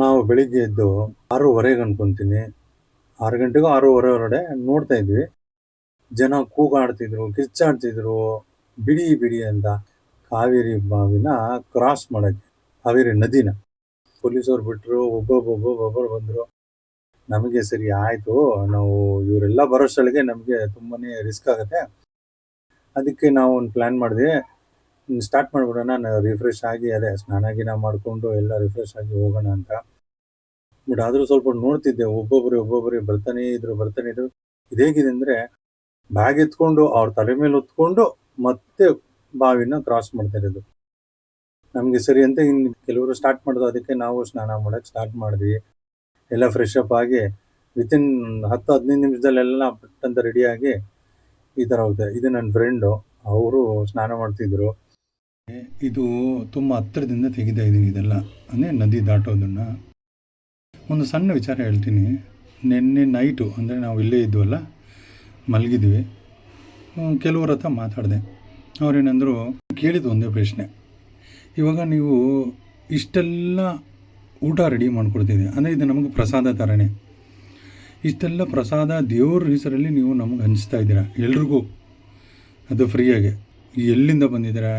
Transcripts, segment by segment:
ನಾವು ಬೆಳಿಗ್ಗೆ ಎದ್ದು 6:30 ಅನ್ಕೊಂತೀನಿ. 6 ಗಂಟೆಗೋ 6:30 ಒಳಗಡೆ ನೋಡ್ತಾ ಇದ್ವಿ. ಜನ ಕೂಗಾಡ್ತಿದ್ರು, ಕಿರ್ಚಾಡ್ತಿದ್ರು, ಬಿಡಿ ಬಿಡಿ ಅಂತ. ಕಾವೇರಿ ಬಾವಿನ ಕ್ರಾಸ್ ಮಾಡಕ್ಕೆ, ಕಾವೇರಿ ನದಿನ. ಪೊಲೀಸವ್ರು ಬಿಟ್ರು, ಒಬ್ಬೊಬ್ಬರು ಬಂದ್ರು. ನಮಗೆ ಸರಿ ಆಯ್ತು, ನಾವು ಇವರೆಲ್ಲ ಬರೋಷ್ಟೊಳಗೆ ನಮಗೆ ತುಂಬಾನೇ ರಿಸ್ಕ್ ಆಗತ್ತೆ. ಅದಕ್ಕೆ ನಾವು ಒಂದು ಪ್ಲಾನ್ ಮಾಡಿದ್ವಿ, ಸ್ಟಾರ್ಟ್ ಮಾಡ್ಬಿಡೋಣ. ರಿಫ್ರೆಶ್ ಆಗಿ ಅದೇ ಸ್ನಾನ ಗಿನ ಮಾಡ್ಕೊಂಡು ಎಲ್ಲ ರಿಫ್ರೆಶ್ ಆಗಿ ಹೋಗೋಣ ಅಂತ. ಬಟ್ ಆದ್ರೂ ಸ್ವಲ್ಪ ನೋಡ್ತಿದ್ದೆ, ಒಬ್ಬೊಬ್ಬರೇ ಬರ್ತಾನೆ ಇದ್ರು. ಇದೇಗಿದೆ ಅಂದ್ರೆ ಬ್ಯಾಗ್ ಎತ್ಕೊಂಡು ಅವ್ರ ತಲೆ ಮೇಲೆ ಹೊತ್ಕೊಂಡು ಮತ್ತೆ ಬಾವಿನ ಕ್ರಾಸ್ ಮಾಡ್ತಾ ಇರೋದು. ನಮ್ಗೆ ಸರಿ ಅಂತ ಇನ್ನು ಕೆಲವರು ಸ್ಟಾರ್ಟ್ ಮಾಡಿದ್ರು, ಅದಕ್ಕೆ ನಾವು ಸ್ನಾನ ಮಾಡಕ್ ಸ್ಟಾರ್ಟ್ ಮಾಡಿದ್ವಿ. ಎಲ್ಲ ಫ್ರೆಶ್ ಅಪ್ ಆಗಿ ವಿತಿನ್ 10-15 ನಿಮಿಷದಲ್ಲೆಲ್ಲ ಅಂತ ರೆಡಿ ಆಗಿ ಈ ತರ ಹೋಗ್ತಾರೆ. ಇದು ನನ್ನ ಫ್ರೆಂಡು, ಅವರು ಸ್ನಾನ ಮಾಡ್ತಿದ್ರು. ಇದು ತುಂಬಾ ಹತ್ತಿರದಿಂದ ತೆಗಿತಾ ಇದ್ದೀನಿ ಇದೆಲ್ಲ, ಅಂದರೆ ನದಿ ದಾಟೋದನ್ನ. ಒಂದು ಸಣ್ಣ ವಿಚಾರ ಹೇಳ್ತೀನಿ. ನಿನ್ನೆ ನೈಟು ಅಂದರೆ ನಾವು ಇಲ್ಲೇ ಇದ್ವಲ್ಲ, ಮಲಗಿದ್ವಿ. ಕೆಲವ್ರ ಹತ್ರ ಮಾತಾಡಿದೆ. ಅವ್ರೇನಂದರು, ಕೇಳಿದ್ದು ಒಂದೇ ಪ್ರಶ್ನೆ, ಇವಾಗ ನೀವು ಇಷ್ಟೆಲ್ಲ ಊಟ ರೆಡಿ ಮಾಡ್ಕೊಡ್ತಿದ್ದೀವಿ ಅಂದರೆ ಇದು ನಮಗೆ ಪ್ರಸಾದ ಥರನೇ. ಇಷ್ಟೆಲ್ಲ ಪ್ರಸಾದ ದೇವ್ರ ಹೆಸರಲ್ಲಿ ನೀವು ನಮಗೆ ಹಂಚ್ತಾ ಇದ್ದೀರಾ ಎಲ್ರಿಗೂ, ಅದು ಫ್ರೀಯಾಗೆ. ಎಲ್ಲಿಂದ ಬಂದಿದ್ದೀರಾ,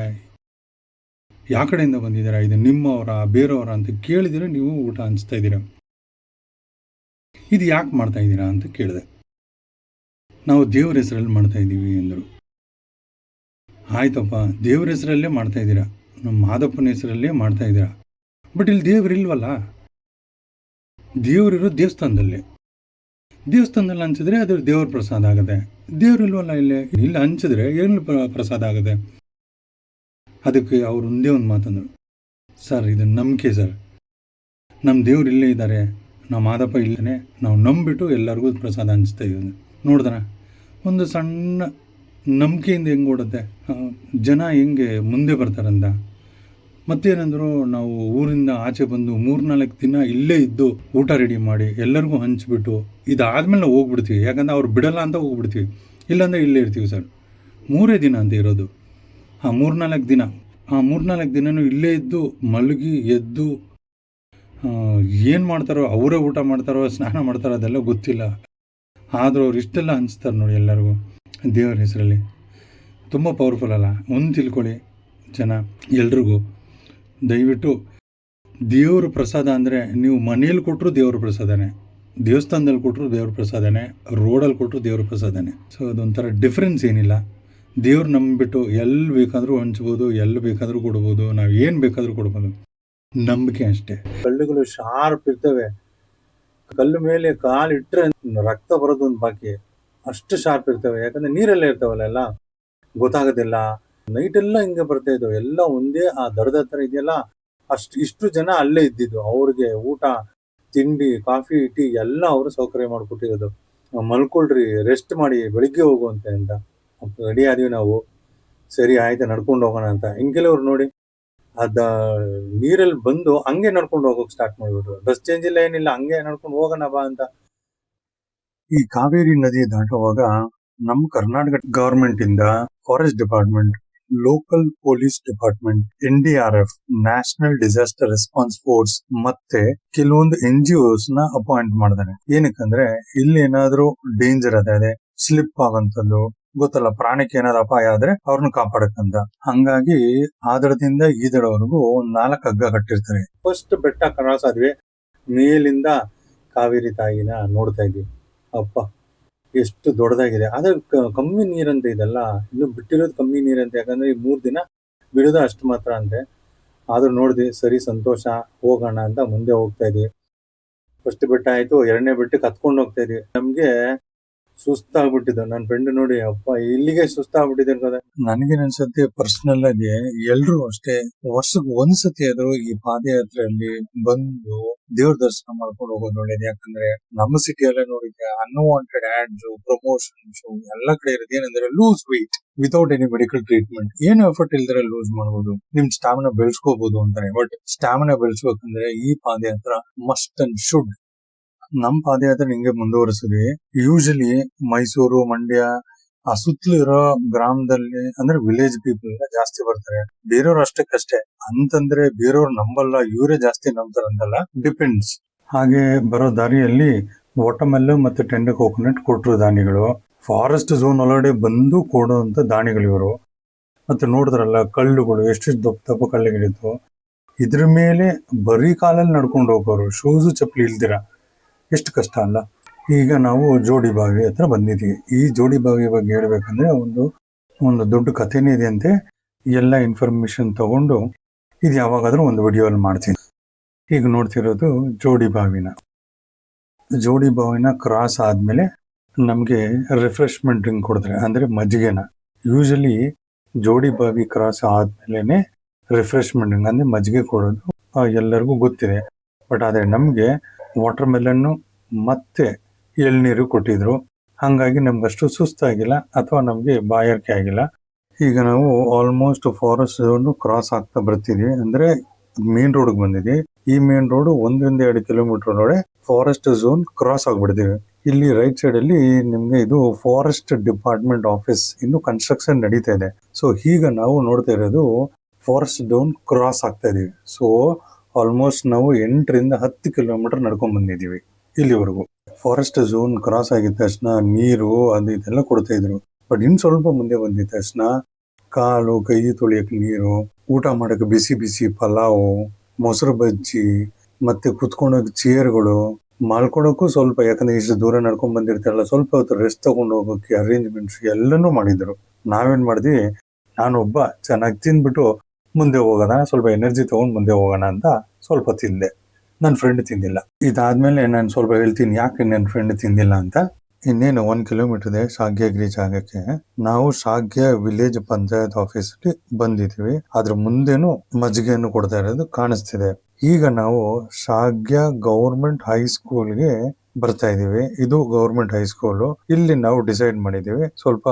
ಯಾವ ಕಡೆಯಿಂದ ಬಂದಿದ್ದೀರಾ, ಇದು ನಿಮ್ಮವರ ಬೇರೆಯವರ ಅಂತ ಕೇಳಿದರೆ ನೀವು ಊಟ ಹಂಚ್ತಾ ಇದ್ದೀರಾ. ಇದು ಯಾಕೆ ಮಾಡ್ತಾ ಇದ್ದೀರಾ ಅಂತ ಕೇಳಿದೆ. ನಾವು ದೇವ್ರ ಹೆಸರಲ್ಲಿ ಮಾಡ್ತಾ ಇದ್ದೀವಿ ಎಂದರು. ಆಯ್ತಪ್ಪ, ದೇವ್ರ ಹೆಸರಲ್ಲೇ ಮಾಡ್ತಾ ಇದ್ದೀರಾ, ನಮ್ಮ ಮಾದಪ್ಪನ ಹೆಸರಲ್ಲೇ ಮಾಡ್ತಾ ಇದ್ದೀರಾ. ಬಟ್ ಇಲ್ಲಿ ದೇವ್ರಿಲ್ವಲ್ಲ, ದೇವರಿರೋ ದೇವಸ್ಥಾನದಲ್ಲಿ ಹಂಚಿದ್ರೆ ಅದು ದೇವ್ರ ಪ್ರಸಾದ ಆಗುತ್ತೆ. ದೇವ್ರಿಲ್ವಲ್ಲ ಇಲ್ಲಿ ಹಂಚಿದ್ರೆ ಏನು ಪ್ರಸಾದ ಆಗುತ್ತೆ. ಅದಕ್ಕೆ ಅವ್ರು ಒಂದೇ ಒಂದು ಮಾತಂದರು, ಸರ್ ಇದು ನಂಬಿಕೆ ಸರ್, ನಮ್ಮ ದೇವ್ರು ಇಲ್ಲೇ ಇದ್ದಾರೆ, ನಮ್ಮ ಮಾದಪ್ಪ ಇಲ್ಲೇ, ನಾವು ನಂಬಿಬಿಟ್ಟು ಎಲ್ಲರಿಗೂ ಪ್ರಸಾದ ಹಂಚ್ತಾ ಇದ್ದೀವಿ. ನೋಡಿದ್ರ ಒಂದು ಸಣ್ಣ ನಂಬಿಕೆಯಿಂದ ಹೆಂಗೆ ಓಡುತ್ತೆ, ಜನ ಹೆಂಗೆ ಮುಂದೆ ಬರ್ತಾರಂತ. ಮತ್ತೇನಂದ್ರು, ನಾವು ಊರಿಂದ ಆಚೆ ಬಂದು 3-4 ದಿನ ಇಲ್ಲೇ ಇದ್ದು ಊಟ ರೆಡಿ ಮಾಡಿ ಎಲ್ಲರಿಗೂ ಹಂಚ್ಬಿಟ್ಟು ಇದಾದ್ಮೇಲೆ ಹೋಗ್ಬಿಡ್ತೀವಿ. ಯಾಕಂದ್ರೆ ಅವ್ರು ಬಿಡಲ್ಲ ಅಂತ ಹೋಗ್ಬಿಡ್ತೀವಿ, ಇಲ್ಲಾಂದರೆ ಇಲ್ಲೇ ಇರ್ತೀವಿ ಸರ್. 3 ದಿನ ಅಂತ ಇರೋದು. ಆ 3-4 ದಿನನೂ ಇಲ್ಲೇ ಇದ್ದು ಮಲಗಿ ಎದ್ದು ಏನು ಮಾಡ್ತಾರೋ, ಅವರೇ ಊಟ ಮಾಡ್ತಾರೋ ಸ್ನಾನ ಮಾಡ್ತಾರೋ ಅದೆಲ್ಲ ಗೊತ್ತಿಲ್ಲ. ಆದರೂ ಅವ್ರು ಇಷ್ಟೆಲ್ಲ ಹಂಚ್ತಾರೆ ನೋಡಿ ಎಲ್ಲರಿಗೂ ದೇವರ ಹೆಸರಲ್ಲಿ. ತುಂಬ ಪವರ್ಫುಲ್ ಅಲ್ಲ. ಒಂದು ತಿಳ್ಕೊಳ್ಳಿ ಜನ, ಎಲ್ರಿಗೂ ದಯವಿಟ್ಟು ದೇವ್ರ ಪ್ರಸಾದ ಅಂದರೆ ನೀವು ಮನೇಲಿ ಕೊಟ್ಟರು ದೇವ್ರ ಪ್ರಸಾದನೇ, ದೇವಸ್ಥಾನದಲ್ಲಿ ಕೊಟ್ಟರು ದೇವ್ರ ಪ್ರಸಾದನೇ, ರೋಡಲ್ಲಿ ಕೊಟ್ಟರು ದೇವ್ರ ಪ್ರಸಾದನೇ. ಸೊ ಅದೊಂಥರ ಡಿಫ್ರೆನ್ಸ್ ಏನಿಲ್ಲ. ದೇವ್ರು ನಂಬಿಬಿಟ್ಟು ಎಲ್ಲಿ ಬೇಕಾದರೂ ಹಂಚ್ಬೋದು, ಎಲ್ಲಿ ಬೇಕಾದರೂ ಕೊಡ್ಬೋದು, ನಾವು ಏನು ಬೇಕಾದರೂ ಕೊಡ್ಬೋದು. ನಂಬಿಕೆ ಅಷ್ಟೇ. ಕಲ್ಲುಗಳು ಶಾರ್ಪ್ ಇರ್ತವೆ, ಕಲ್ಲು ಮೇಲೆ ಕಾಲಿಟ್ರೆ ರಕ್ತ ಬರೋದು ಒಂದು ಬಾಕಿ, ಅಷ್ಟು ಶಾರ್ಪ್ ಇರ್ತವೆ. ಯಾಕಂದ್ರೆ ನೀರಲ್ಲೇ ಇರ್ತಾವಲ್ಲ, ಎಲ್ಲ ಗೊತ್ತಾಗೋದಿಲ್ಲ. ನೈಟ್ ಎಲ್ಲ ಹಿಂಗೆ ಬರ್ತಾ ಇದ್ದವು ಎಲ್ಲ ಒಂದೇ ಆ ದಡದ ಹತ್ರ ಇದೆಯಲ್ಲ, ಇಷ್ಟು ಜನ ಅಲ್ಲೇ ಇದ್ದಿದ್ದು. ಅವ್ರಿಗೆ ಊಟ ತಿಂಡಿ ಕಾಫಿ ಟೀ ಎಲ್ಲ ಅವರು ಸೌಕರ್ಯ ಮಾಡಿಕೊಟ್ಟಿರೋದು. ಮಲ್ಕೊಳ್ರಿ, ರೆಸ್ಟ್ ಮಾಡಿ, ಬೆಳಿಗ್ಗೆ ಹೋಗುವಂತೆ ಅಂತ ರೆಡಿ ಆದ್ವಿ ನಾವು. ಸರಿ ಆಯ್ತು, ನಡ್ಕೊಂಡು ಹೋಗೋಣ ಅಂತ. ಕೆಲವ್ರು ನೋಡಿ ಅದ ನೀರಲ್ಲಿ ಬಂದು ಹಂಗೆ ನಡ್ಕೊಂಡು ಹೋಗೋಕೆ ಸ್ಟಾರ್ಟ್ ಮಾಡ್ಬಿಟ್ರು. ಬಸ್ ಚೇಂಜ್ ಇಲ್ಲ ಏನಿಲ್ಲ, ಹಂಗೆ ನಡ್ಕೊಂಡು ಹೋಗೋಣ ಬಾ ಅಂತ. ಈ ಕಾವೇರಿ ನದಿ ದಾಟುವಾಗ ನಮ್ಮ ಕರ್ನಾಟಕ ಗವರ್ಮೆಂಟ್ ಇಂದ forest department, local police department, NDRF national disaster response force ಮತ್ತೆ ಕೆಲವೊಂದು NGOs ನ ಅಪಾಯಿಂಟ್ ಮಾಡಿದಾರೆ. ಏನಕ್ಕಂದ್ರೆ ಇಲ್ಲಿ ಏನಾದ್ರೂ ಡೇಂಜರ್ ಅದೇ ಸ್ಲಿಪ್ ಆಗಂತದ್ದು ಗೊತ್ತಲ್ಲ, ಪ್ರಾಣಕ್ಕೆ ಏನಾದ್ರು ಅಪಾಯ ಆದ್ರೆ ಅವ್ರನ್ನ ಕಾಪಾಡಕ್ಕಂತ. ಹಂಗಾಗಿ ಆ ದಡದಿಂದ ಈ ದಡವರೆಗೂ 4 ಹಗ್ಗ ಕಟ್ಟಿರ್ತಾರೆ. ಫಸ್ಟ್ ಬೆಟ್ಟ ಕ್ರಾಸ್ ಆದ್ವಿ, ಮೇಲಿಂದ ಕಾವೇರಿ ತಾಯಿನ ನೋಡ್ತಾ ಇದ್ವಿ. ಅಪ್ಪ ಎಷ್ಟು ದೊಡ್ಡದಾಗಿದೆ. ಆದ್ರೆ ಕಮ್ಮಿ ನೀರಂತೆ ಇದೆಲ್ಲ, ಇನ್ನು ಬಿಟ್ಟಿರೋದು ಕಮ್ಮಿ ನೀರಂತೆ. ಯಾಕಂದ್ರೆ ಈ 3 ದಿನ ಬಿಡೋದು ಅಷ್ಟು ಮಾತ್ರ ಅಂತೆ. ಆದ್ರೂ ನೋಡಿದ್ವಿ, ಸರಿ ಸಂತೋಷ, ಹೋಗೋಣ ಅಂತ ಮುಂದೆ ಹೋಗ್ತಾ ಇದ್ವಿ. ಫಸ್ಟ್ ಬೆಟ್ಟ ಆಯ್ತು, 2ನೇ ಬೆಟ್ಟಕ್ಕೆ ಹತ್ಕೊಂಡು ಹೋಗ್ತಾ ಇದ್ವಿ. ನಮ್ಗೆ ಸುಸ್ತಾಗ್ಬಿಟ್ಟಿದ್ದು. ನನ್ನ ಫ್ರೆಂಡ್ ನೋಡಿ, ಅಪ್ಪ ಇಲ್ಲಿಗೆ ಸುಸ್ತಾಗ್ಬಿಟ್ಟಿದೆ ಅನ್ಕೋದೆ. ನನಗೇನ್ ಅನ್ಸುತ್ತೆ ಪರ್ಸನಲ್ ಆಗಿ, ಎಲ್ರು ಅಷ್ಟೇ ವರ್ಷಕ್ಕೆ ಒಂದ್ಸತಿ ಆದ್ರೂ ಈ ಪಾದಯಾತ್ರೆಯಲ್ಲಿ ಬಂದು ದೇವ್ರ ದರ್ಶನ ಮಾಡ್ಕೊಂಡು ಹೋಗೋದು ಒಳ್ಳೇದು. ಯಾಕಂದ್ರೆ ನಮ್ಮ ಸಿಟಿಯಲ್ಲೇ ನೋಡಿದ್ರೆ ಅನ್ವಾಂಟೆಡ್ ಆಡ್ಸ್, ಪ್ರಮೋಷನ್ಸ್ ಎಲ್ಲ ಕಡೆ ಇರೋದು. ಏನಂದ್ರೆ lose weight without any medical treatment. ಏನು ಎಫರ್ಟ್ ಇಲ್ದರೆ ಲೂಸ್ ಮಾಡಬಹುದು, ನಿಮ್ ಸ್ಟಾಮಿನಾ ಬೆಳೆಸ್ಕೋಬಹುದು ಅಂತಾರೆ. ಬಟ್ ಸ್ಟಾಮಿನಾ ಬೆಳೆಸ್ಬೇಕಂದ್ರೆ ಈ ಪಾದಯಾತ್ರ ಮಸ್ಟ್ ಅಂಡ್ ಶುಡ್. ನಮ್ ಪಾದಯಾತ್ರೆ ಹಿಂಗೆ ಮುಂದುವರಿಸಿದ್ವಿ. ಯೂಶಲಿ ಮೈಸೂರು, ಮಂಡ್ಯ ಆ ಸುತ್ತಲೂ ಇರೋ ಗ್ರಾಮದಲ್ಲಿ ಅಂದ್ರೆ ವಿಲೇಜ್ ಪೀಪಲ್ ಜಾಸ್ತಿ ಬರ್ತಾರೆ. ಬೇರೆಯವ್ರು ಅಷ್ಟಕ್ಕಷ್ಟೇ ಅಂತಂದ್ರೆ ಬೇರೆಯವ್ರು ನಂಬಲ್ಲ, ಇವರೇ ಜಾಸ್ತಿ ನಂಬ್ತಾರಂತಲ್ಲ, ಡಿಪೆಂಡ್ಸ್. ಹಾಗೆ ಬರೋ ದಾರಿಯಲ್ಲಿ ವಾಟರ್ಮೆಲನ್ ಮತ್ತೆ ಟೆಂಡರ್ ಕೋಕೋನಟ್ ಕೊಟ್ಟರು ದಾನಿಗಳು. ಫಾರೆಸ್ಟ್ ಝೋನ್ ಒಳಗಡೆ ಬಂದು ಕೊಡುವಂತ ದಾನಿಗಳು ಇವರು. ಮತ್ತೆ ನೋಡಿದ್ರಲ್ಲ ಕಳ್ಳುಗಳು ಎಷ್ಟೆಷ್ಟು ದಪ್ಪ ದಪ್ಪ ಕಳ್ಳುಗಳಿತ್ತು. ಇದ್ರ ಮೇಲೆ ಬರೀ ಕಾಲಲ್ಲಿ ನಡ್ಕೊಂಡು ಹೋಗೋರು, ಶೂಸು ಚಪ್ಪಲಿ ಇಲ್ದಿರ. ಎಷ್ಟು ಕಷ್ಟ ಅಲ್ಲ. ಈಗ ನಾವು ಜೋಡಿ ಬಾವಿ ಹತ್ರ ಬಂದಿದ್ದೀವಿ. ಈ ಜೋಡಿ ಬಾವಿ ಬಗ್ಗೆ ಹೇಳ್ಬೇಕಂದ್ರೆ ಒಂದು ದೊಡ್ಡ ಕಥೆನೇ ಇದೆ ಅಂತೆ. ಎಲ್ಲ ಇನ್ಫಾರ್ಮೇಶನ್ ತಗೊಂಡು ಇದು ಯಾವಾಗಾದ್ರೂ ಒಂದು ವಿಡಿಯೋಲ್ಲಿ ಮಾಡ್ತೀನಿ. ಈಗ ನೋಡ್ತಿರೋದು ಜೋಡಿ ಬಾವಿನ ಕ್ರಾಸ್ ಆದ್ಮೇಲೆ ನಮ್ಗೆ ರಿಫ್ರೆಶ್ಮೆಂಟ್ ಡ್ರಿಂಕ್ ಕೊಡ್ತಾರೆ, ಅಂದ್ರೆ ಮಜ್ಜಿಗೆನ. ಯೂಶಲಿ ಜೋಡಿ ಬಾವಿ ಕ್ರಾಸ್ ಆದ್ಮೇಲೆ ರಿಫ್ರೆಶ್ಮೆಂಟ್ ಡ್ರಿಂಕ್ ಅಂದ್ರೆ ಮಜ್ಜಿಗೆ ಕೊಡೋದು ಎಲ್ಲರಿಗೂ ಗೊತ್ತಿದೆ. ಬಟ್ ಆದ್ರೆ ನಮ್ಗೆ ವಾಟರ್ ಮೆಲನ್ನು ಮತ್ತೆ ಎಳ್ನೀರು ಕೊಟ್ಟಿದ್ರು. ಹಂಗಾಗಿ ನಮ್ಗೆ ಅಷ್ಟು ಸುಸ್ತಾಗಿಲ್ಲ ಅಥವಾ ನಮ್ಗೆ ಬಾಯಾರಿಕೆ ಆಗಿಲ್ಲ. ಈಗ ನಾವು ಆಲ್ಮೋಸ್ಟ್ ಫಾರೆಸ್ಟ್ ಝೋನ್ ಕ್ರಾಸ್ ಆಗ್ತಾ ಬರ್ತಿದ್ವಿ, ಅಂದ್ರೆ ಮೇನ್ ರೋಡ್ ಬಂದಿದ್ವಿ. ಈ ಮೇನ್ ರೋಡ್ 1-2 ಕಿಲೋಮೀಟರ್ ಒಳಗಡೆ ಫಾರೆಸ್ಟ್ ಝೋನ್ ಕ್ರಾಸ್ ಆಗ್ಬಿಡ್ತೀವಿ. ಇಲ್ಲಿ ರೈಟ್ ಸೈಡ್ ಅಲ್ಲಿ ನಿಮ್ಗೆ ಇದು ಫಾರೆಸ್ಟ್ ಡಿಪಾರ್ಟ್ಮೆಂಟ್ ಆಫೀಸ್, ಇನ್ನು ಕನ್ಸ್ಟ್ರಕ್ಷನ್ ನಡೀತಾ ಇದೆ. ಸೊ ಈಗ ನಾವು ನೋಡ್ತಾ ಇರೋದು ಫಾರೆಸ್ಟ್ ಝೋನ್ ಕ್ರಾಸ್ ಆಗ್ತಾ ಇದೀವಿ. ಸೊ ಆಲ್ಮೋಸ್ಟ್ ನಾವು 8-10 ಕಿಲೋಮೀಟರ್ ನಡ್ಕೊಂಡ್ ಬಂದಿದೀವಿ ಇಲ್ಲಿವರೆಗೂ. ಫಾರೆಸ್ಟ್ ಝೋನ್ ಕ್ರಾಸ್ ಆಗಿದ ತಕ್ಷಣ ನೀರು ಅದು ಇದೆಲ್ಲ ಕೊಡ್ತಾ ಇದ್ರು. ಬಟ್ ಇನ್ ಸ್ವಲ್ಪ ಮುಂದೆ ಬಂದಿದ ತಕ್ಷಣ ಕಾಲು ಕೈ ತೊಳಿಯಕ್ಕೆ ನೀರು, ಊಟ ಮಾಡಕ್ಕೆ ಬಿಸಿ ಬಿಸಿ ಪಲಾವು, ಮೊಸರು ಬಜ್ಜಿ, ಮತ್ತೆ ಕುತ್ಕೊಂಡೋಗಿ ಚೇರ್ಗಳು, ಮಲ್ಕೊಳಕ್ಕೂ ಸ್ವಲ್ಪ, ಯಾಕಂದ್ರೆ ಇಷ್ಟು ದೂರ ನಡ್ಕೊಂಡ್ ಬಂದಿರ್ತಾರಲ್ಲ, ಸ್ವಲ್ಪ ಹೊತ್ತು ರೆಸ್ಟ್ ತಗೊಂಡು ಹೋಗೋಕೆ ಅರೇಂಜ್ಮೆಂಟ್ಸ್ ಎಲ್ಲನೂ ಮಾಡಿದ್ರು. ನಾವೇನ್ ಮಾಡಿದ್ವಿ, ನಾನೊಬ್ಬ ಚೆನ್ನಾಗಿ ತಿಂದ್ಬಿಟ್ಟು ಮುಂದೆ ಹೋಗೋಣ, ಸ್ವಲ್ಪ ಎನರ್ಜಿ ತಗೊಂಡ್ ಮುಂದೆ ಹೋಗೋಣ ಅಂತ ಸ್ವಲ್ಪ ತಿಂದೆ. ನನ್ನ ಫ್ರೆಂಡ್ ತಿಂದಿಲ್ಲ. ಇದಾದ್ಮೇಲೆ ನಾನು ಸ್ವಲ್ಪ ಹೇಳ್ತೀನಿ ಯಾಕೆ ನನ್ನ ಫ್ರೆಂಡ್ ತಿಂದಿಲ್ಲ ಅಂತ. ಇನ್ನೇನು 1 ಕಿಲೋಮೀಟರ್ ಇದೆ ಶಾಗ್ಯಗೆ ರೀಚ್ ಆಗಕ್ಕೆ. ನಾವು ಶಾಗ್ಯ ವಿಲೇಜ್ ಪಂಚಾಯತ್ ಆಫೀಸ್ ಅಲ್ಲಿ ಬಂದಿದ್ದೀವಿ. ಅದ್ರ ಮುಂದೆನು ಮಜ್ಜಿಗೆಯನ್ನು ಕೊಡ್ತಾ ಇರೋದು ಕಾಣಿಸ್ತಿದೆ. ಈಗ ನಾವು ಶಾಗ್ಯ ಗೌರ್ಮೆಂಟ್ ಹೈಸ್ಕೂಲ್ಗೆ ಬರ್ತಾ ಇದೀವಿ. ಇದು ಗೌರ್ಮೆಂಟ್ ಹೈಸ್ಕೂಲು. ಇಲ್ಲಿ ನಾವು ಡಿಸೈಡ್ ಮಾಡಿದೀವಿ ಸ್ವಲ್ಪ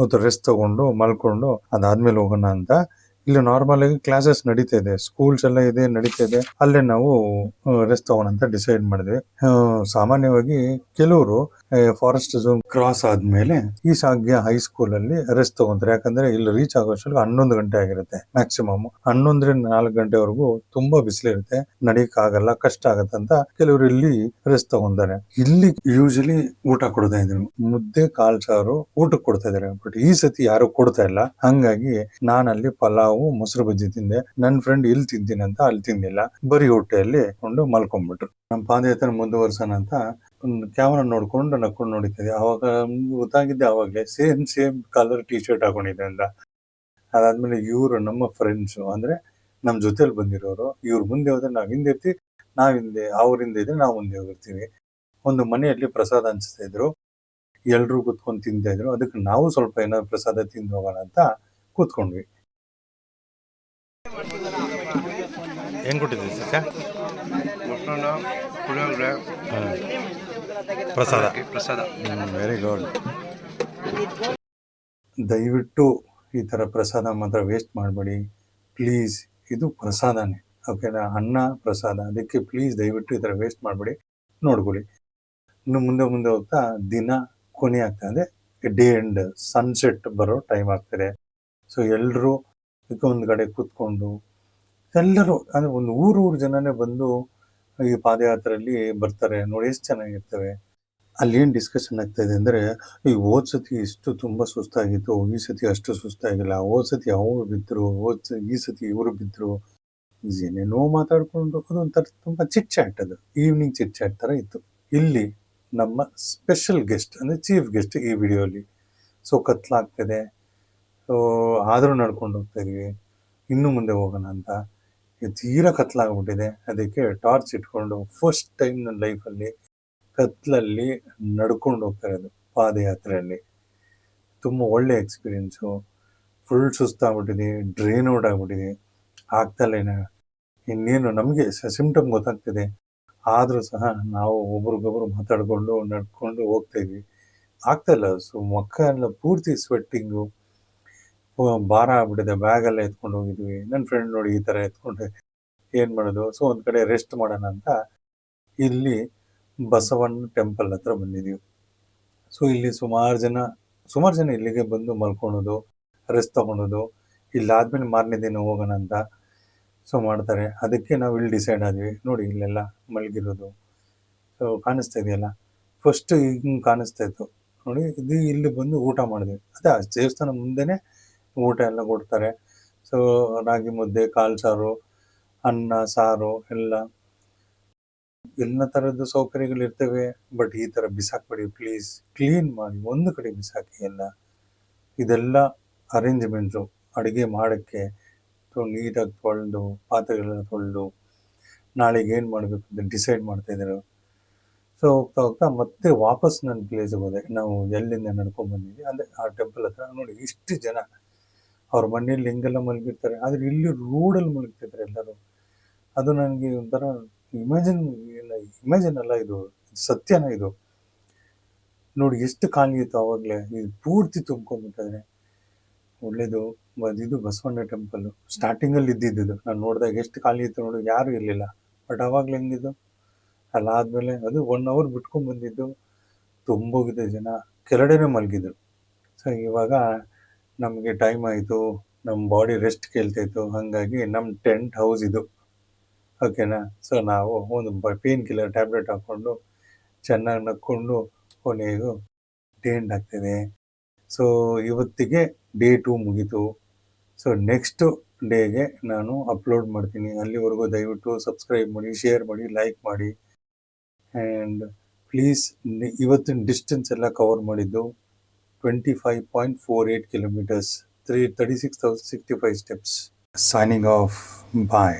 ಹೊತ್ತು ರೆಸ್ಟ್ ತಗೊಂಡು ಮಲ್ಕೊಂಡು ಅದಾದ್ಮೇಲೆ ಹೋಗೋಣ ಅಂತ. ಇಲ್ಲಿ ನಾರ್ಮಲ್ ಆಗಿ ಕ್ಲಾಸಸ್ ನಡೀತಾ ಇದೆ, ಸ್ಕೂಲ್ಸ್ ಎಲ್ಲ ಇದೆ, ನಡೀತಾ ಇದೆ. ಅಲ್ಲೇ ನಾವು ರೆಸ್ಟ್ ತಗೋಣ ಅಂತ ಡಿಸೈಡ್ ಮಾಡಿದ್ವಿ. ಸಾಮಾನ್ಯವಾಗಿ ಕೆಲವರು ಫಾರೆಸ್ಟ್ ಝೋನ್ ಕ್ರಾಸ್ ಆದ್ಮೇಲೆ ಈ ಶಾಗ್ಯ ಹೈಸ್ಕೂಲ್ ಅಲ್ಲಿ ರೆಸ್ಟ್ ತಗೊಂತಾರೆ. ಯಾಕಂದ್ರೆ ಇಲ್ಲಿ ರೀಚ್ ಆಗೋಷ್ಟೊಳಗೆ 11 ಗಂಟೆ ಆಗಿರುತ್ತೆ ಮ್ಯಾಕ್ಸಿಮಮ್. 11-4 ಗಂಟೆವರೆಗೂ ತುಂಬಾ ಬಿಸಿಲಿರುತ್ತೆ, ನಡೀಕ್ ಆಗಲ್ಲ, ಕಷ್ಟ ಆಗತ್ತೆ ಅಂತ ಕೆಲವರು ಇಲ್ಲಿ ರೆಸ್ಟ್ ತಗೊಂತಾರೆ. ಇಲ್ಲಿ ಯೂಶಲಿ ಊಟ ಕೊಡ್ತಾ ಇದ್ರು, ಮುದ್ದೆ ಕಾಲ್ ಸಾರು ಊಟಕ್ಕೆ ಕೊಡ್ತಾ ಇದಾರೆ. ಬಟ್ ಈ ಸತಿ ಯಾರು ಕೊಡ್ತಾ ಇಲ್ಲ. ಹಂಗಾಗಿ ನಾನಲ್ಲಿ ಪಲಾವು ಮೊಸರು ಬಜ್ಜಿ ತಿಂದೆ. ನನ್ನ ಫ್ರೆಂಡ್ ಇಲ್ಲಿ ತಿಂತೀನಿ ಅಂತ ಅಲ್ಲಿ ತಿಂದಿಲ್ಲ, ಬರೀ ಹೊಟ್ಟೆಯಲ್ಲಿ ಕೊಂಡು ಮಲ್ಕೊಂಡ್ಬಿಟ್ರು. ನಮ್ಮ ಪಾದಯಾತ್ರೆ ಮುಂದುವರ್ಸೋಣ ಅಂತ ಒಂದು ಕ್ಯಾಮರಾ ನೋಡ್ಕೊಂಡು ನಕ್ಕೊಂಡು ನೋಡಿದ್ದೆ. ಅವಾಗ ಗೊತ್ತಾಗಿದ್ದೆ ಅವಾಗಲೇ ಸೇಮ್ ಕಲರ್ ಟಿ ಶರ್ಟ್ ಹಾಕೊಂಡಿದ್ದೆ ಅಂತ. ಅದಾದ್ಮೇಲೆ ಇವರು ನಮ್ಮ ಫ್ರೆಂಡ್ಸು, ಅಂದ್ರೆ ನಮ್ಮ ಜೊತೆಲಿ ಬಂದಿರೋರು, ಇವ್ರು ಮುಂದೆ ಹೋದ್ರೆ ನಾವ್ ಹಿಂದೆ ಇರ್ತೀವಿ, ನಾವ್ ಹಿಂದೆ ಅವ್ರಿಂದ ಇದ್ರೆ ನಾವು ಮುಂದೆ ಹೋಗಿರ್ತೀವಿ. ಒಂದು ಮನೆಯಲ್ಲಿ ಪ್ರಸಾದ ಹಂಚ್ತಾ ಇದ್ರು, ಎಲ್ರು ಕೂತ್ಕೊಂಡು ತಿಂತಾ ಇದ್ರು. ಅದಕ್ಕೆ ನಾವು ಸ್ವಲ್ಪ ಏನಾದ್ರು ಪ್ರಸಾದ ತಿಂದು ಹೋಗೋಣ ಅಂತ ಕೂತ್ಕೊಂಡ್ವಿ. ಏನು ಕೊಟ್ಟಿದ್ದೀವಿ ಸರ್? ಪ್ರಸಾದ. Very good. ದಯವಿಟ್ಟು ಈ ಥರ ಪ್ರಸಾದ ಮಾತ್ರ ವೇಸ್ಟ್ ಮಾಡಬೇಡಿ ಪ್ಲೀಸ್. ಇದು ಪ್ರಸಾದನೇ, ಓಕೆನಾ? ಅನ್ನ ಪ್ರಸಾದ, ಅದಕ್ಕೆ ಪ್ಲೀಸ್ ದಯವಿಟ್ಟು ಈ ಥರ ವೇಸ್ಟ್ ಮಾಡಬೇಡಿ. ನೋಡ್ಕೊಳ್ಳಿ. ಇನ್ನು ಮುಂದೆ ಹೋಗ್ತಾ ದಿನ ಕೊನೆ ಆಗ್ತಾ ಇದೆ, ಡೇ ಎಂಡ್ ಸನ್ಸೆಟ್ ಬರೋ ಟೈಮ್ ಆಗ್ತದೆ. ಸೊ ಎಲ್ಲರೂ ಒಂದು ಕಡೆ ಕೂತ್ಕೊಂಡು ಎಲ್ಲರೂ ಅಂದ್ರೆ ಒಂದು ಊರು ಜನನೇ ಬಂದು ಈ ಪಾದಯಾತ್ರೆಯಲ್ಲಿ ಬರ್ತಾರೆ. ನೋಡಿ ಎಷ್ಟು ಚೆನ್ನಾಗಿರ್ತವೆ. ಅಲ್ಲಿ ಏನ್ ಡಿಸ್ಕಷನ್ ಆಗ್ತಾ ಇದೆ ಅಂದ್ರೆ, ಈ ಹೋದ್ ಸತಿ ಇಷ್ಟು ತುಂಬಾ ಸುಸ್ತಾಗಿತ್ತು, ಈ ಸತಿ ಅಷ್ಟು ಸುಸ್ತಾಗಿಲ್ಲ, ಹೋದ್ ಸತಿ ಅವ್ರು ಬಿದ್ರು, ಈ ಸತಿ ಇವರು ಬಿದ್ರು, ಏನೇನೋ ಮಾತಾಡ್ಕೊಂಡು ಅದೊಂಥರ ತುಂಬಾ ಚಿಟ್ ಚಾಟ್, ಅದು ಈವ್ನಿಂಗ್ ಚಿಟ್ ಚಾಟ್ ತರ ಇತ್ತು. ಇಲ್ಲಿ ನಮ್ಮ ಸ್ಪೆಷಲ್ ಗೆಸ್ಟ್ ಅಂದ್ರೆ ಚೀಫ್ ಗೆಸ್ಟ್ ಈ ವಿಡಿಯೋಲಿ. ಸೊ ಕತ್ಲಾಗ್ತದೆ, ಸೊ ಆದ್ರೂ ನಡ್ಕೊಂಡು ಹೋಗ್ತಾ ಇದೀವಿ. ಇನ್ನು ಮುಂದೆ ಹೋಗೋಣ ಅಂತ. ತೀರಾ ಕತ್ಲಾಗ್ಬಿಟ್ಟಿದೆ, ಅದಕ್ಕೆ ಟಾರ್ಚ್ ಇಟ್ಕೊಂಡು ಫಸ್ಟ್ ಟೈಮ್ ನನ್ನ ಲೈಫಲ್ಲಿ ಕತ್ಲಲ್ಲಿ ನಡ್ಕೊಂಡು ಹೋಗ್ತಾ ಇರೋದು ಪಾದಯಾತ್ರೆಯಲ್ಲಿ. ತುಂಬ ಒಳ್ಳೆ ಎಕ್ಸ್ಪೀರಿಯೆನ್ಸು. ಫುಲ್ ಸುಸ್ತಾಗ್ಬಿಟ್ಟಿದೆ, ಡ್ರೈನ್ ಔಟ್ ಆಗ್ಬಿಟ್ಟಿದೆ, ಆಗ್ತಲೇನ. ಇನ್ನೇನು ನಮಗೆ ಸಿಂಪ್ಟಮ್ ಗೊತ್ತಾಗ್ತಿದೆ, ಆದರೂ ಸಹ ನಾವು ಒಬ್ರಿಗೊಬ್ರು ಮಾತಾಡ್ಕೊಂಡು ನಡ್ಕೊಂಡು ಹೋಗ್ತಾ ಇದ್ವಿ. ಆಗ್ತಾಯಿಲ್ಲ. ಸೊ ಮುಖ ಎಲ್ಲ ಪೂರ್ತಿ ಸ್ವೆಟ್ಟಿಂಗು, ಭಾರ ಆಗ್ಬಿಟ್ಟಿದೆ. ಬ್ಯಾಗೆಲ್ಲ ಎತ್ಕೊಂಡು ಹೋಗಿದ್ವಿ. ನನ್ನ ಫ್ರೆಂಡ್ ನೋಡಿ ಈ ಥರ ಎತ್ಕೊಂಡು ಏನು ಮಾಡೋದು. ಸೊ ಒಂದು ಕಡೆ ರೆಸ್ಟ್ ಮಾಡೋಣ ಅಂತ ಇಲ್ಲಿ ಬಸವಣ್ಣ ಟೆಂಪಲ್ ಹತ್ರ ಬಂದಿದ್ದೀವಿ. ಸೊ ಇಲ್ಲಿ ಸುಮಾರು ಜನ ಸುಮಾರು ಜನ ಇಲ್ಲಿಗೆ ಬಂದು ಮಲ್ಕೊಳೋದು, ರೆಸ್ಟ್ ತಗೊಳೋದು, ಇಲ್ಲಾದ್ಮೇಲೆ ಮಾರನೇ ದಿನ ಹೋಗೋಣ ಅಂತ ಸೊ ಮಾಡ್ತಾರೆ. ಅದಕ್ಕೆ ನಾವು ಇಲ್ಲಿ ಡಿಸೈಡ್ ಆದ್ವಿ. ನೋಡಿ ಇಲ್ಲೆಲ್ಲ ಮಲಗಿರೋದು. ಸೊ ಕಾಣಿಸ್ತಾ ಇದೆಯಲ್ಲ, ಫಸ್ಟ್ ಹಿಂಗೆ ಕಾಣಿಸ್ತಾ ಇತ್ತು ನೋಡಿ, ಇದು ಇಲ್ಲಿ ಬಂದು ಊಟ ಮಾಡಿದ್ವಿ. ಅದೇ ಆ ದೇವಸ್ಥಾನ ಮುಂದೆನೇ ಊಟ ಎಲ್ಲ ಕೊಡ್ತಾರೆ. ಸೊ ರಾಗಿ ಮುದ್ದೆ, ಕಾಳು ಸಾರು, ಅನ್ನ, ಸಾರು ಎಲ್ಲ ಥರದ್ದು ಸೌಕರ್ಯಗಳಿರ್ತವೆ. ಬಟ್ ಈ ಥರ ಬಿಸಾಕ್ಬೇಡಿ ಪ್ಲೀಸ್. ಕ್ಲೀನ್ ಮಾಡಿ ಒಂದು ಕಡೆ ಬಿಸಾಕಿ ಎಲ್ಲ. ಇದೆಲ್ಲ ಅರೇಂಜ್ಮೆಂಟ್ಸು ಅಡುಗೆ ಮಾಡೋಕ್ಕೆ. ಸೊ ನೀಟಾಗಿ ತೊಳೆದು, ಪಾತ್ರೆಗಳೆಲ್ಲ ತೊಳೆದು, ನಾಳೆಗೆ ಏನು ಮಾಡಬೇಕು ಅಂತ ಡಿಸೈಡ್ ಮಾಡ್ತಾಯಿದ್ದಾರೆ. ಸೊ ಹೋಗ್ತಾ ಹೋಗ್ತಾ ಮತ್ತೆ ವಾಪಸ್ ನನ್ನ ಪ್ಲೇಸಿಗೆ ಹೋದೆ. ನಾವು ಎಲ್ಲಿಂದ ನಡ್ಕೊಂಡು ಬಂದಿದ್ವಿ ಅಂದರೆ ಆ ಟೆಂಪಲ್ ಹತ್ರ. ನೋಡಿ ಇಷ್ಟು ಜನ ಅವ್ರ ಮನೆಯಲ್ಲಿ ಹೆಂಗೆಲ್ಲ ಮಲಗಿರ್ತಾರೆ, ಆದರೆ ಇಲ್ಲಿ ರೋಡಲ್ಲಿ ಮಲಗ್ತಿದ್ದಾರೆ ಎಲ್ಲರೂ. ಅದು ನನಗೆ ಒಂಥರ ಇಮ್ಯಾಜಿನ್ ಅಲ್ಲ, ಇದು ಸತ್ಯನ ಇದು. ನೋಡಿ ಎಷ್ಟು ಖಾಲಿ ಇತ್ತು ಆವಾಗಲೇ, ಇದು ಪೂರ್ತಿ ತುಂಬ್ಕೊಂಡ್ಬಿಟ್ಟಿದ್ರೆ. ಒಳ್ಳೇದು. ಇದು ಬಸವಣ್ಣ ಟೆಂಪಲ್ಲು ಸ್ಟಾರ್ಟಿಂಗಲ್ಲಿ ಇದ್ದಿದ್ದು ನಾನು ನೋಡಿದಾಗ ಎಷ್ಟು ಖಾಲಿ ಇತ್ತು ನೋಡಿ, ಯಾರೂ ಇರಲಿಲ್ಲ. ಬಟ್ ಆವಾಗಲೇ ಹೆಂಗಿದ್ದು, ಅಲ್ಲಾದಮೇಲೆ ಅದು 1 hour ಬಿಟ್ಕೊಂಡು ಬಂದಿದ್ದು, ತುಂಬೋಗಿದೆ ಜನ, ಕೆಳಗಡೆನೇ ಮಲಗಿದ್ರು. ಸೊ ಇವಾಗ ನಮಗೆ ಟೈಮ್ ಆಯಿತು, ನಮ್ಮ ಬಾಡಿ ರೆಸ್ಟ್ ಕೇಳ್ತಾಯಿತ್ತು. ಹಾಗಾಗಿ ನಮ್ಮ ಟೆಂಟ್ ಹೌಸ್ ಇದು, ಓಕೆನಾ. ಸೊ ನಾವು ಒಂದು ಪೇನ್ ಕಿಲ್ಲರ್ ಟ್ಯಾಬ್ಲೆಟ್ ಹಾಕ್ಕೊಂಡು ಚೆನ್ನಾಗಿ ನಕ್ಕೊಂಡು ಕೊನೆಗೂ ಡೇ ಎಂಡ್ ಆಗ್ತಿದೆ. ಸೊ ಇವತ್ತಿಗೆ ಡೇ 2 ಮುಗೀತು. ಸೊ ನೆಕ್ಸ್ಟ್ ಡೇಗೆ ನಾನು ಅಪ್ಲೋಡ್ ಮಾಡ್ತೀನಿ. ಅಲ್ಲಿವರೆಗೂ ದಯವಿಟ್ಟು ಸಬ್ಸ್ಕ್ರೈಬ್ ಮಾಡಿ, ಶೇರ್ ಮಾಡಿ, ಲೈಕ್ ಮಾಡಿ. ಆ್ಯಂಡ್ ಪ್ಲೀಸ್, ಇವತ್ತಿನ ಡಿಸ್ಟೆನ್ಸ್ ಎಲ್ಲ ಕವರ್ ಮಾಡಿದ್ದು 25.48 kilometers, 36,065 steps. Signing off. Bye.